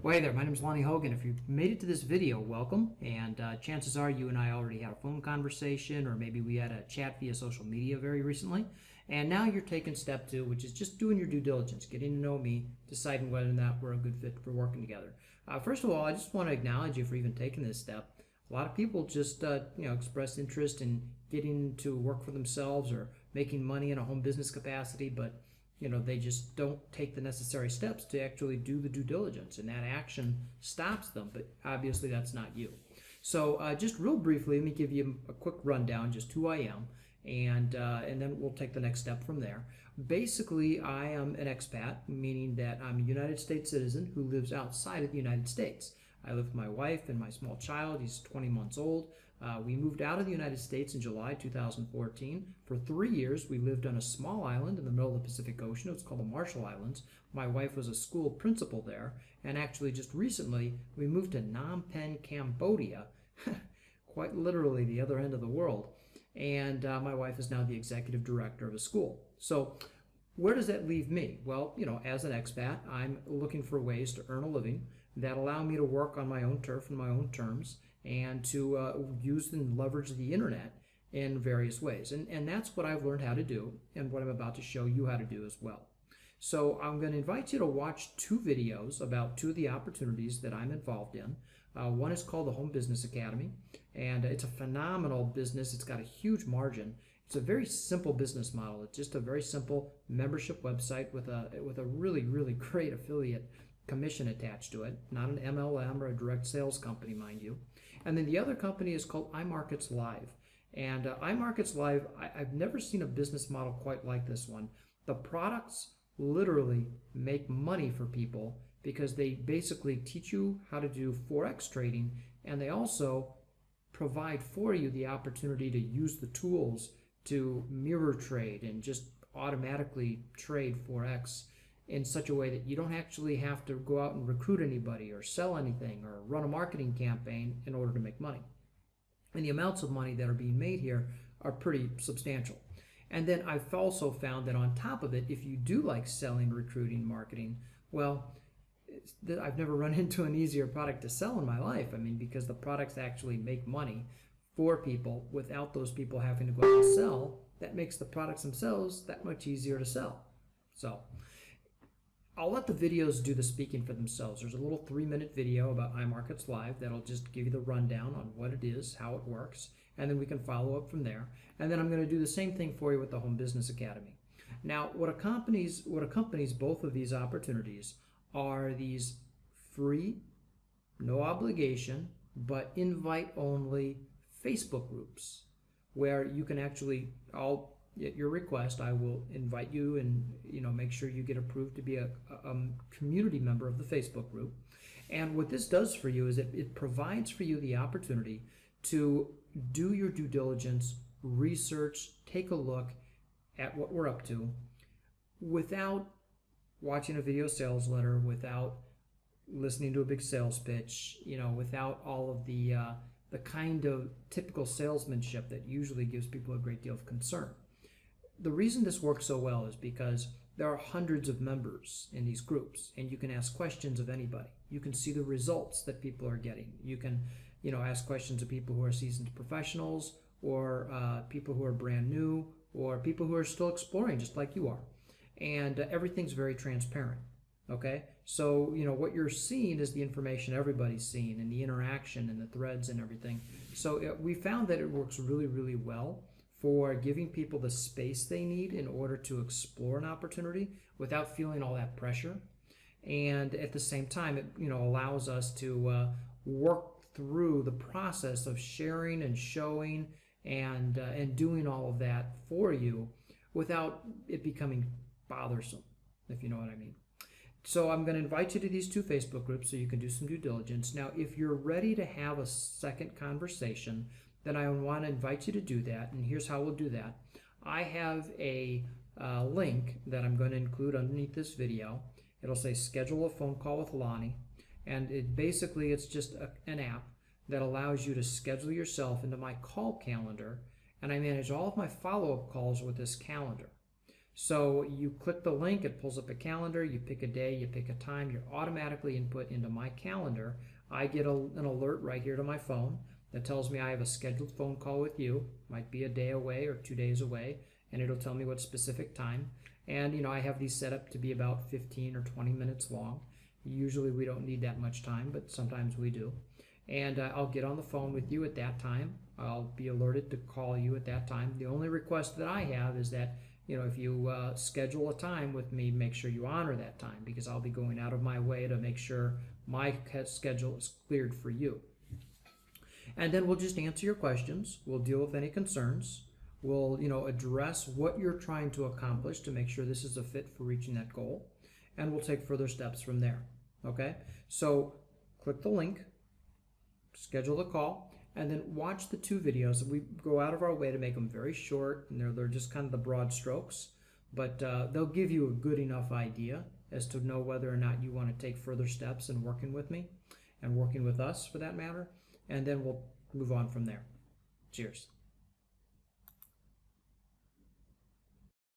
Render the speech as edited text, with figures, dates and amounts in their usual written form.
Well, hey there, my name is Lonny Hogan. If you've made it to this video, welcome. And chances are you and I already had a phone conversation, or maybe we had a chat via social media very recently. And now you're taking step two, which is just doing your due diligence, getting to know me, deciding whether or not we're a good fit for working together. First of all, I just want to acknowledge you for even taking this step. A lot of people just express interest in getting to work for themselves or making money in a home business capacity, but they just don't take the necessary steps to actually do the due diligence, and that action stops them. But obviously that's not you. So just real briefly, let me give you a quick rundown, just who I am, and then we'll take the next step from there. Basically, I am an expat, meaning that I'm a United States citizen who lives outside of the United States. I live with my wife and my small child. He's 20 months old. We moved out of the United States in July 2014. For 3 years, we lived on a small island in the middle of the Pacific Ocean. It was called the Marshall Islands. My wife was a school principal there. And actually, just recently, we moved to Phnom Penh, Cambodia, quite literally the other end of the world. And my wife is now the executive director of a school. So where does that leave me? Well, as an expat, I'm looking for ways to earn a living that allow me to work on my own turf and my own terms, and to use and leverage the internet in various ways. And that's what I've learned how to do, and what I'm about to show you how to do as well. So I'm going to invite you to watch 2 videos about 2 of the opportunities that I'm involved in. One is called the Home Business Academy, and it's a phenomenal business. It's got a huge margin. It's a very simple business model. It's just a very simple membership website with a really, really great affiliate commission attached to it, not an MLM or a direct sales company, mind you. And then the other company is called iMarkets Live. And iMarkets Live, I've never seen a business model quite like this one. The products literally make money for people because they basically teach you how to do Forex trading, and they also provide for you the opportunity to use the tools to mirror trade and just automatically trade Forex in such a way that you don't actually have to go out and recruit anybody or sell anything or run a marketing campaign in order to make money. And the amounts of money that are being made here are pretty substantial. And then I've also found that on top of it, if you do like selling, recruiting, marketing, well, I've never run into an easier product to sell in my life. I mean, because the products actually make money for people without those people having to go out and sell. That makes the products themselves that much easier to sell. So I'll let the videos do the speaking for themselves. There's a little 3-minute video about iMarkets Live that'll just give you the rundown on what it is, how it works, and then we can follow up from there. And then I'm going to do the same thing for you with the Home Business Academy. Now, what accompanies both of these opportunities are these free, no obligation, but invite-only Facebook groups where you can actually, at your request, I will invite you and make sure you get approved to be a community member of the Facebook group. And what this does for you is it provides for you the opportunity to do your due diligence, research, take a look at what we're up to without watching a video sales letter, without listening to a big sales pitch, without all of the kind of typical salesmanship that usually gives people a great deal of concern. The reason this works so well is because there are hundreds of members in these groups, and you can ask questions of anybody. You can see the results that people are getting. You can, ask questions of people who are seasoned professionals, or people who are brand new, or people who are still exploring, just like you are. And everything's very transparent. Okay, so what you're seeing is the information everybody's seeing, and the interaction and the threads and everything. So we found that it works really, really well for giving people the space they need in order to explore an opportunity without feeling all that pressure. And at the same time, it allows us to work through the process of sharing and showing and doing all of that for you without it becoming bothersome, if you know what I mean. So I'm going to invite you to these 2 Facebook groups so you can do some due diligence. Now, if you're ready to have a second conversation, then I want to invite you to do that. And here's how we'll do that. I have a link that I'm going to include underneath this video. It'll say schedule a phone call with Lonny. And it's just an app that allows you to schedule yourself into my call calendar. And I manage all of my follow-up calls with this calendar. So you click the link, it pulls up a calendar, you pick a day, you pick a time, you're automatically input into my calendar. I get an alert right here to my phone that tells me I have a scheduled phone call with you, might be a day away or 2 days away, and it'll tell me what specific time. And I have these set up to be about 15 or 20 minutes long. Usually we don't need that much time, but sometimes we do. And I'll get on the phone with you at that time. I'll be alerted to call you at that time. The only request that I have is that if you schedule a time with me, make sure you honor that time, because I'll be going out of my way to make sure my schedule is cleared for you. And then we'll just answer your questions. We'll deal with any concerns. We'll address what you're trying to accomplish to make sure this is a fit for reaching that goal. And we'll take further steps from there. Okay? So click the link, schedule the call, and then watch the 2 videos. We go out of our way to make them very short, and they're just kind of the broad strokes, but they'll give you a good enough idea as to know whether or not you want to take further steps in working with me and working with us for that matter, and then we'll move on from there. Cheers.